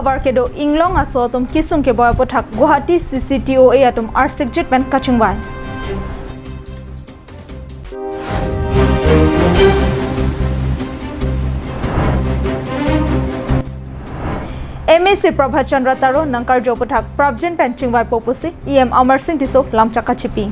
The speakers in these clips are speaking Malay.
habar kedo inglong aso tum kisung ke boy pothak Guwahati CCTOA atum arsik jitmen kachungwai MAC Prabhat Chandra Taro Nangkar Jopothak Prabjan Penchingwai Popusi EM Amar Singh Tiso Lamchaka Chipi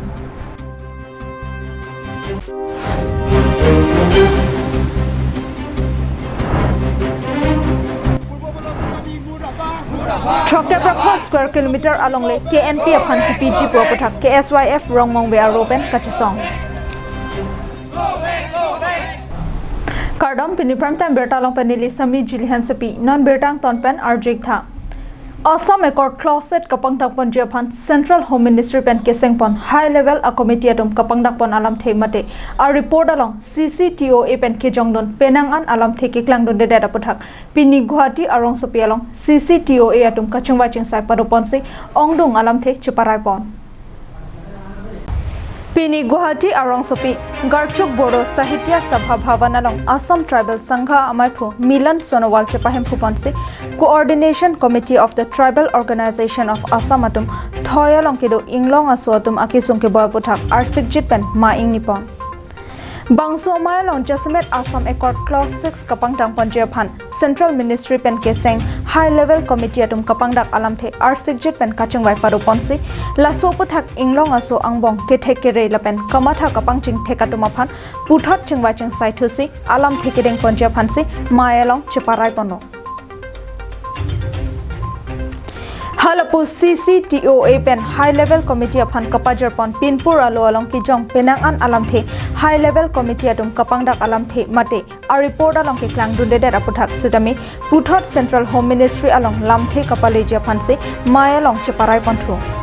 Chokta Prakha square kilometer along le KNP upon PPG Popothak KSYF Rongmong Bea Ropen Kachisong Kardom Pinipram Time Bertalong Panili Sami Jilihan Sepi Non Bertang Tonpen Arjik Tha Assam Accord Closet Kapangdak Pon Japan Central Home Ministry Pen Keseng Pon High Level A Committee Atum Kapangdak Pon Alam The Mate A report along CCTOA Pen Kejongdon Penangan Alam The Kiklang Don Deda Pothak Pini Guwahati Arong Sopi along CCTOA Atum Kachungwai Chingsai Padopon Se Ongdong Alam The Chiparai Pon Pini Guwahati Arong Sopi Garchuk Bodo Sahitya Sabha Bhavan along Assam Tribal Sangha Amaipu Milan Sonowal Chepahem Phupanse Coordination Committee of the Tribal Organization of Assam Atum Thoya Longkedo Inglong Aswatum Akisungke Boy Pothak Arsik Jitpen Ma Ing Nipon Bangso Mayalong Jasimet Assam Accord Clause 6 Kapangdang Panjapan Central Ministry Pen Keseng High Level Committee Atum Kapangdak Alam The Arsik Jitpen Kachungwai Padoponse Laso Pothak Inglong Aso Angbong Kethekere Lapen Kamatha Kapangching Thekatumaphan Puthot Chingwai Chingsai Thusi Alam Thekedeng Panjapan Se Mayalong Cheparai Pono Halapu CCTOA Pen High Level Committee upon Kapajar Pon Pinpur Alo along Kijong Penangan Alam The High Level Committee Atum Kapangdak Alam The Mate A report along Kiklang Dundeder Apothak Sidami Puthot Central Home Ministry along Lamthe Kapaleja Panse Maya Long Cheparai Ponthu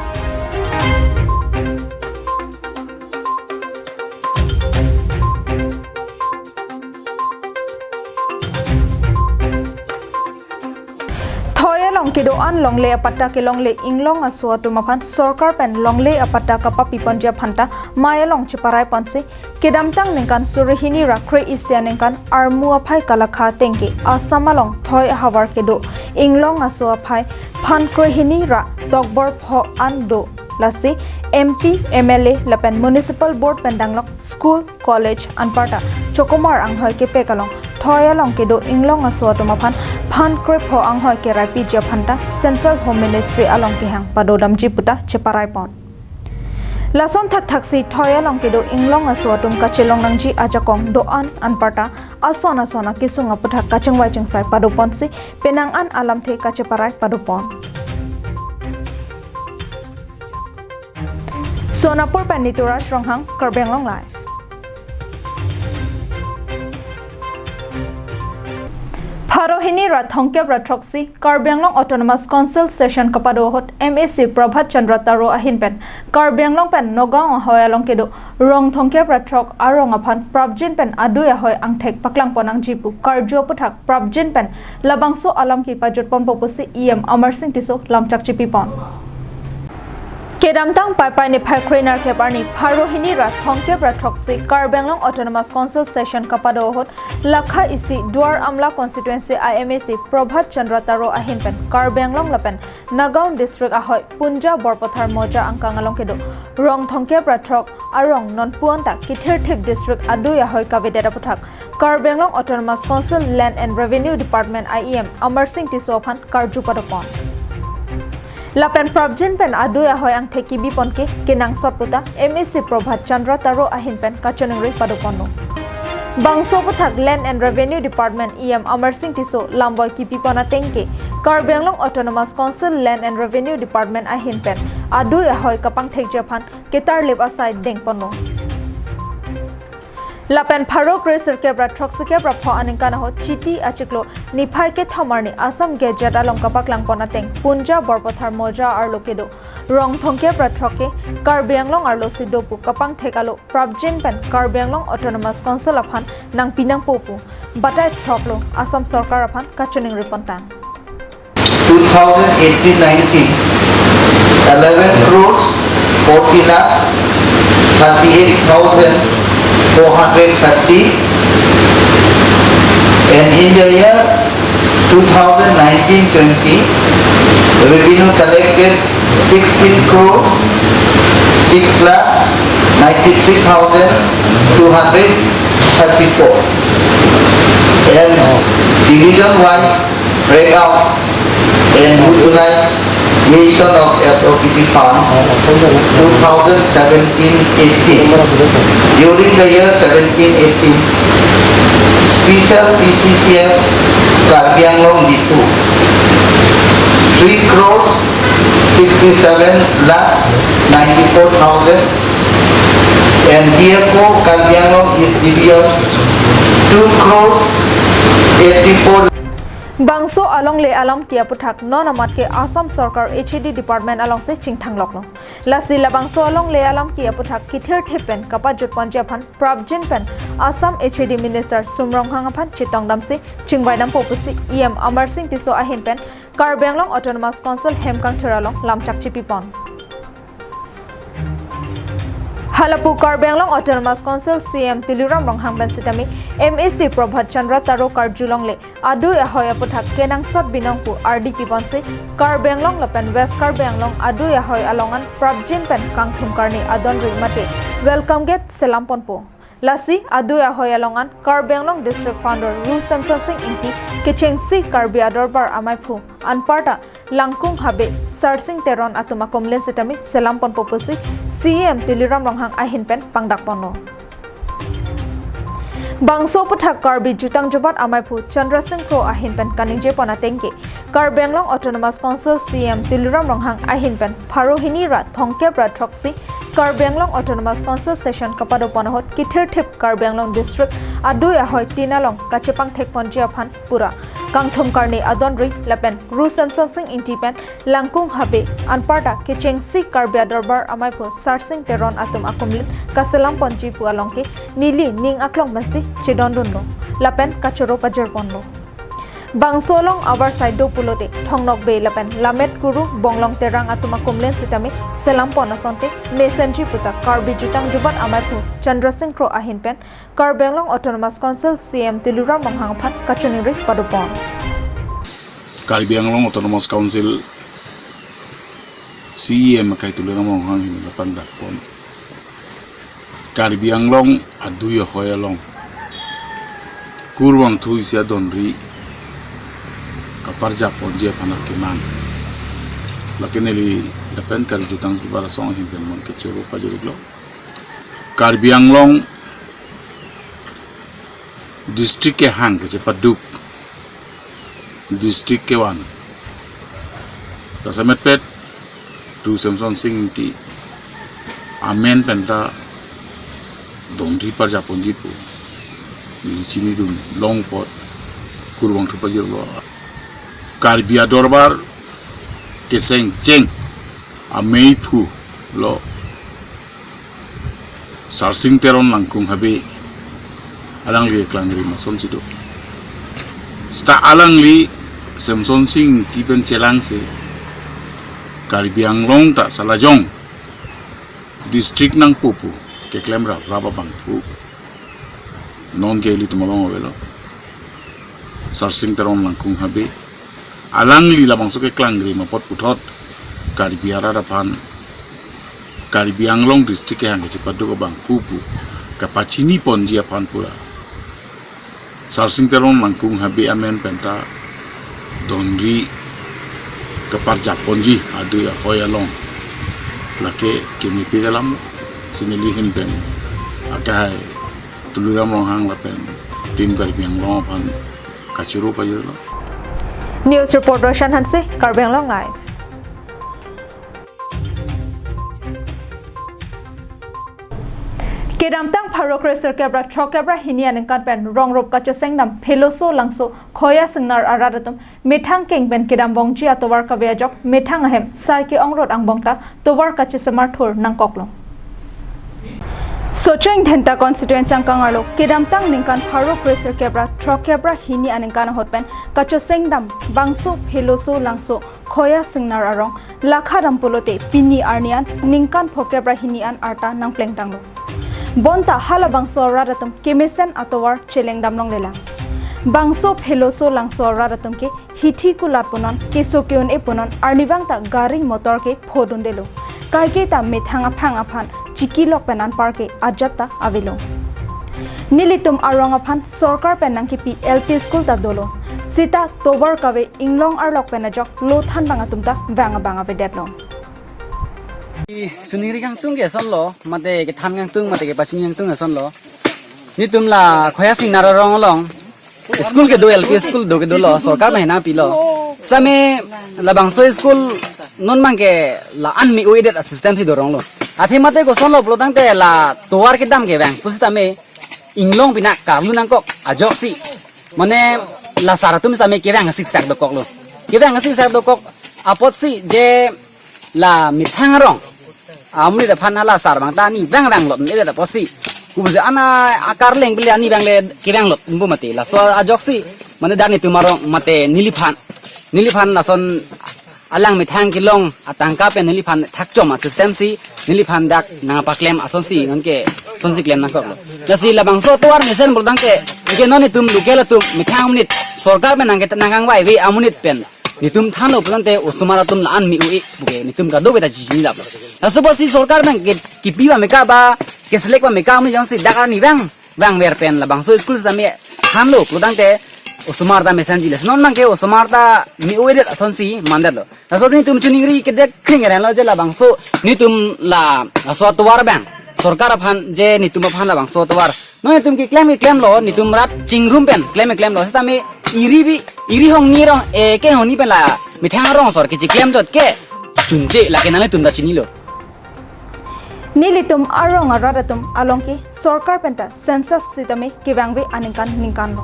Kedo an longle apatta ke longle inglong aswa tumapan sarkar pen longle apatta kapa piponja phanta maya long chiparai panse kedamtang ningkan surihini rakre isya ningkan armu aphai kalakha tengke asamalong thoi hawar kedo inglong aswa phai phankrohini ra tokbor pho ando lasi MP MLA lapen municipal board pendanglok school college anparta chokomar anghoi ke pekalong thoya long kedo inglong aswa tumapan Phankre pho anghoi ke rai pi phanta Central Home Ministry along ki hang padodam jiputa cheparai pon Lason thak thaksi thoya long kedo inglong aswatum kachelong nangji ajakong doan anparta asona sona kisunga puthak kachangwai chingsai padopon si penangan alam the kacheparai padopon Sonapur Panitura Stronghang Karbenglong Live Harohini Rathongke Ratroksi Karbenglong Autonomous Council Session Kapadohot MAC Prabhat Chandra Taro Ahinpen Karbenglong Pen Nogong Hoyalong Kedo Rong Thongke Ratrok Arong Aphan Prabjin Pen Aduya Hoy Angthek Paklang Ponang Jipu Karjo Puthak Prabjin Pen Labangso Alam Ki Pajot Pon Popusi EM Amar Singh Tiso Lamchak Chipi Pon Kedamtang Pai ni Phakrenar Keparni Harohini Rathongke Ratroksi Karbenglong Autonomous Council Session Kapadohot Lakha isi Duar Amla Constituency IMAC Prabhat Chandra Taro Ahinpen Karbenglong Lapen Nagaon District Ahoy Punja Borpothar Moja Angkangalong Kedo Rong Thongke Ratrok Arong Non Puanta Kithirthip District Adu Ahoy Kabedera Puthak Karbenglong Autonomous Council Land and Revenue Department IEM Amar Singh Tisophan Karju Padopon Lapen Prabjin Pen Adu Ahoy ang Theki Biponke Kinang Sotputa MAC Prabhat Chandra Taro Ahinpen Kachanungri Padopono Bangso Puthak Land and Revenue Department EM Amar Singh Tiso Lamboy Kipipona Tengke Karbenglong Autonomous Council Land and Revenue Department Ahinpen Adu Ahoy Kapang Thek Japan Ketar Lib Aside Dengpono Lapen Pharo Kreser Kebra Troxike Rapho Aninkana ho Chiti Achiklo Niphai ke Thamarni Assam Gejat along Kapak Langpona Teng Punja Borpothar Moja Arlokedo Rong Thongke Pratroke Karbenglong Arlo Sidopu Kapang Thekalo Prabjin Pen Karbenglong Autonomous Council Aphan Nang Pinang Popu Batai Thoklo Assam Sarkar Aphan Kachuning Ripontang 2018-19 11 crores 40 lakhs 38,430 and in the year 2019-20, revenue collected 16 crores 6 lakhs 93,234. And division-wise breakout and utilization of SOPT fund 2017-18. During the year 17-18, special PCCF Karbi Anglong D2 3 crores 67 lakhs 94,000, and DFO Karbi Anglong East Division 2 crores 84. Bangso along le alam kia puthak non amat ke Assam Sarkar HED Department along se chingthang lokno lasi la bangso along le alam kia puthak kithir thepen kapa jutpon japhan Prabjin pen Assam HED Minister Sumrong Hangaphan chitong damse chingbai dam popusi EM Amar Singh Tiso ahin pen Karbi Anglong Autonomous Council Hemkang Thiralong lamchak chipipon Halapu Karbi Anglong Autonomous Council CM Tiliram Ronghang Ben Sitami MAC Prabhat Chandra Taro Karjulong le Adu Yahoya Puthak Kenang Sot Binongpu RDP Bonse Karbi Anglong Lapen West Karbi Anglong Adu Yahoy Alongan Prabjin Pen Kangthum Karni Adon Rimate Welcome Gate Selamponpo Lasi Adu Yahoy Alongan Karbi Anglong District Founder Ru Samson Singh Inti Kicheng Si Karbi Adorbar Amaipu Anparta Langkung Habe Sarsing Teron Atuma Komlen Sitami Selamponpo Pusi CM Tiliram Ronghang Ahin Pen Pangdakpono Bangso Puthak Karbi Jutang Jobat Amaipu Chandra Singh Pro Ahin Pen Kaningje Ponatengke Karbi Anglong Autonomous Council CM Tiliram Ronghang Ahin Pen Pharohini Ra Thongkep Ra Throksi Karbi Anglong Autonomous Council Session Kapado Ponahot Kithir Thip Karbi Anglong District Adu Yahoy Tinalong Kachepang Thekponji Aphan Pura Kangthum Karni Adonri Lapen Ru Samson Singh Intipen Langkung Habe Anparta Kicheng Si Karbi Adorbar Amaipu Sarsing Teron Atum Akumlin Kaselam Ponji Pualongke Nili Ning Aklong Masti Chidondundo Lapen Kachoro Pajerponlo Bangsolong Abar Side Do Pulote Thongnok Bay Lapen Lamet Guru Bonglong Terang Atuma Kumlen Sitami Selam Ponasonte Mesenji Puta Karbi Jutang Jubat Amaipu Chandra Singh Pro Ahin Pen Karbi Anglong Autonomous Council CM Tiliram Monghangphan Kachuniri Padupon Karbi Anglong Autonomous Council CEM kay Tiliram Monghang Hinapan Dakpon Karbi Anglong Adu Yahoy Along Kurwang Thu Isya Donri Kaparja Ponje Panak Kiman Lakineli Dapen Karbi Jutang Jubara Song Himpen Mon Kechoro Pajiriglo Karbi Anglong District ke hang ke Paduk District ke wan Tasamet pet Tu Samson Singh ti Amen penta Dongri Parja Ponjipu Chini dun long pot Kurwang tu Pajiriglo Karbi Adorbar Keseng Cheng Ameipu lo Sarsing Teron Langkung Habe Alang li klangri mason sido sta alang li Samson Singh tipen celang se Karbi Anglong tak salajong district nang pupu ke klemra raba bang pu non ke li tumalong welo Sarsing Teron Langkung Habe alang li labang so ke klangri mapot puthot Karbi Ararapan Karbi Anglong district ke hang ke Paduk bang pupu kapachini ponji apan pura Sarsing Teron Langkung Habe Amen Penta Donri Kaparja Ponji Adu Yahoy Along Lake Kimi Pigalam Sinili Himpen Akai Tuluram Ronghang Lapen Tim Karbi Anglong Apan Kachuru Pajirlo News Report Roshan Hanse Karbi Anglong Live Kedamtang Parokreser Kebra Chokebra Hinian and Kanpen Rong Rob Kachosengdam Peloso Langso Koya Singnar Aradatum Metang King Ben Kedam Bongji Atowar Kaviajok Metang Ahem Saiki Ongrod Ang Bongta Towar Kachisamar Thur Nang Koklong Socheng Dhenta constituency ang Kangarlo Kedamtang Ningkan Parokreser Kebra Chokebra Hinian and Kana Hotpen Kachosengdam Bangso Peloso Langso Koya Singnar Arong Lakhadam Pulote Pini Arnian Ningkan Pokebra Hinian Arta Nang Plengtanglo Bonta halabang suara datum kemesen atowar celeng damlong lela. bangso pheloso langso radatumke hithi kulat punon kesokeon e punon arnibang ta gari motor ke phodun delo kaike ta methanga phanga phan chikilok penan parke ajata avilo nilitum aronga phan sarkar penang ki LP school ta dolo sita tobar kawe inglong arlok penajok lo than banga tumta banga vedetlo suniri kang tung ge son lo mate ke than kang tung mate ke pasing kang tung son lo ni tum la khoya sing na rong long school ke do LP school do ke do lo sarkar mahina pi lo same la bangso school non mang ke la an mi uidet assistant si do rong lo athi mate ko son lo plotang te la toar ke dam ke bang pusita me inglong pina karlu nang kok ajok si mane la saratum same ke bang sik sak do kok lo ke bang sik sak do kok apot si je la mithang rong amri da phan la sar bang ta ni bang lot ne da posi kubuze ana akar leng bile ani bang le ke bang lot bu mate la so ajok si mane dani tumarong mate niliphan la son alang mithang kilong atangka pe niliphan thakchom system si niliphan dak na pa claim ason si nonke sonsi claim na koklo jasi la bangso tuar mesen burdang ke noni tum lukela tum mithang minit sarkar me nangke nangang wai we amunit pen nitum thano plante usumara tum la an mi ui buke nitum ka do beta jini lap aso si sarkar me ki piwa me ka ba ke selek ba me ka mi jang si dakar ni bang wer pen la bangso school sa me thanlo pludang te usumar ta mesanjiles non mangke usumar ta mi ui det sonsi mandalo aso ni tum chuningri ke dek kringeran lo je la bangso nitum la aso tuar bang sarkar phan je nitum phan la bangso tuar no nitum ki claim lo nitum rat chingrum pen claim lo sta me iri hong ni rong ke hong ni pen la mithang rong sor ki claim jot ke chunje la ke nale tum da chini lo nilitum arong aradatum alongki sarkar penta census sitame kibangbe ningkan lo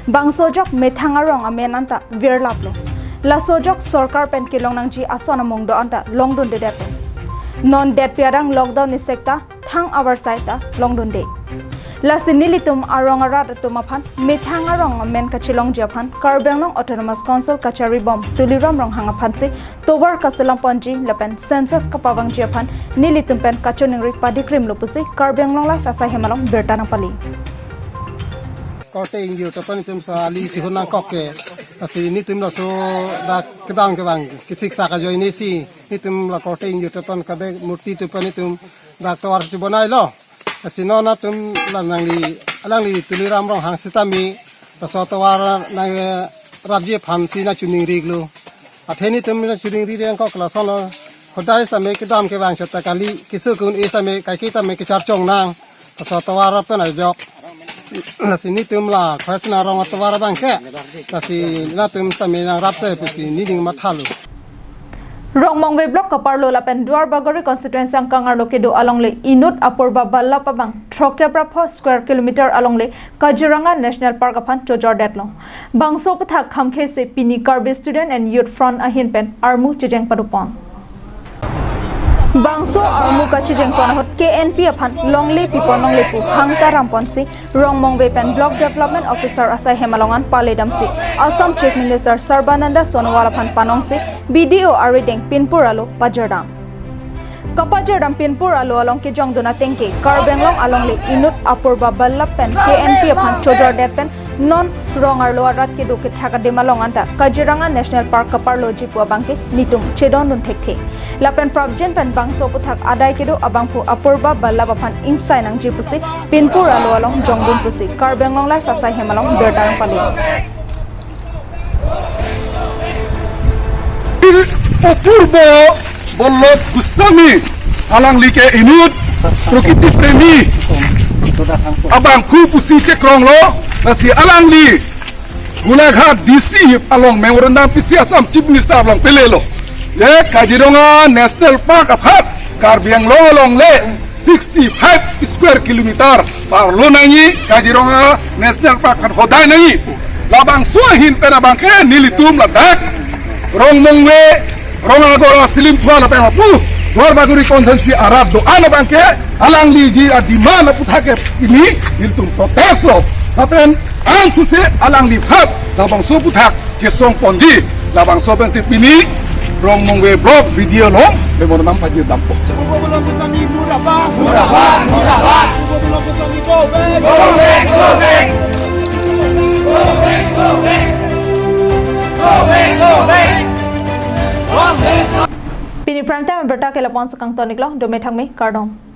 bangsojok methang arong amenanta virlaplo la sojok sarkar pen kilong nangji asona mongdo anta longdon de depo non det piarang lockdown ni sekta thang our side ta longdon de la sinilitum arong aradatum aphan methang arong men kachilong japhan karbenglong autonomous council kachari bom tuliram rong hanga phansi tobar kaselam ponji lapen census kapawang japhan nilitum pen kachoningri padikrim lopusi karbenglong la fasa hemalong bertanang pali kote ingyo tapan itum sa ali tihunang koke asi nitum la so da kedang ke bang kisik sa ka joy ni si nitum la kote ingyo tapan kabe murti tapan itum da tawar chibonai lo asi nona tum la alang li tuliram rong hang sitami so tawar na rabje phan si na chuning riglo atheni tum na chuning ri reng kok la so lo khodai sa me kedam ke bang chata kali kisukun is ta me kai ki ta me ki char chong nang so tawar pa na jok nasi ni tum la khasna rong atwara bangke nasi na tum tamina rapte pusi ni ding mathalu Rongmongwe block kaparlo lapen duar bagori constituency angkangar lokedo alongle inut apurba balla pabang thokya prapho square kilometer alongle Kaziranga National Park aphan chojor detlong bangso pathak khamkhe se pini karbe student and youth front ahin pen armu chejeng padupon bangso armu kachijeng pon hot KNP aphan longle piponong lepu hangta ramponsi rongmongwe pen block development officer asai hemalongan paledamsi Assam Chief Minister Sarbananda Sonowal aphan panongsi BDO arideng pinpur alo pajardam kapajardam pinpur alo along ke jongduna tengke karbenglong alongle inut apurba ballap pen KNP aphan chojor det pen non rongar lo arat ke doke thaka demalong anta Kaziranga National Park kaparlo jipua bangke nitum chedon nun thekhe lapen project pen bangso puthak adai kedo abangpu apurba balla baphan insai nang jipusi pinpur alo along jongbun pusi karbengong lai fasai hemalong bertarang pali apurba balla gusami alang like inut prakriti premi abangpu pusi cekrong lo nasi alang li Gulaghat DC along memorandum PC Assam Chief Minister along pelelo le Kaziranga National Park aphat Karbiang lo along le 65 square kilometer par lo nangi Kaziranga National Park kan hodai nangi labang suahin pena bangke nilitum ladak rongmongwe rongagora silim thwala pena pu luar baguri konsensi arab do ana bangke alang li ji adimana puthake ini nilitum protes lo apen ang suse alang li phat labang so puthak kesong ponji labang so pensi pini rongmongwe blog video lo memor nam pajir dampo murah Pini prime time berita ke lapon sekang tonik lo dome thangmi kardong.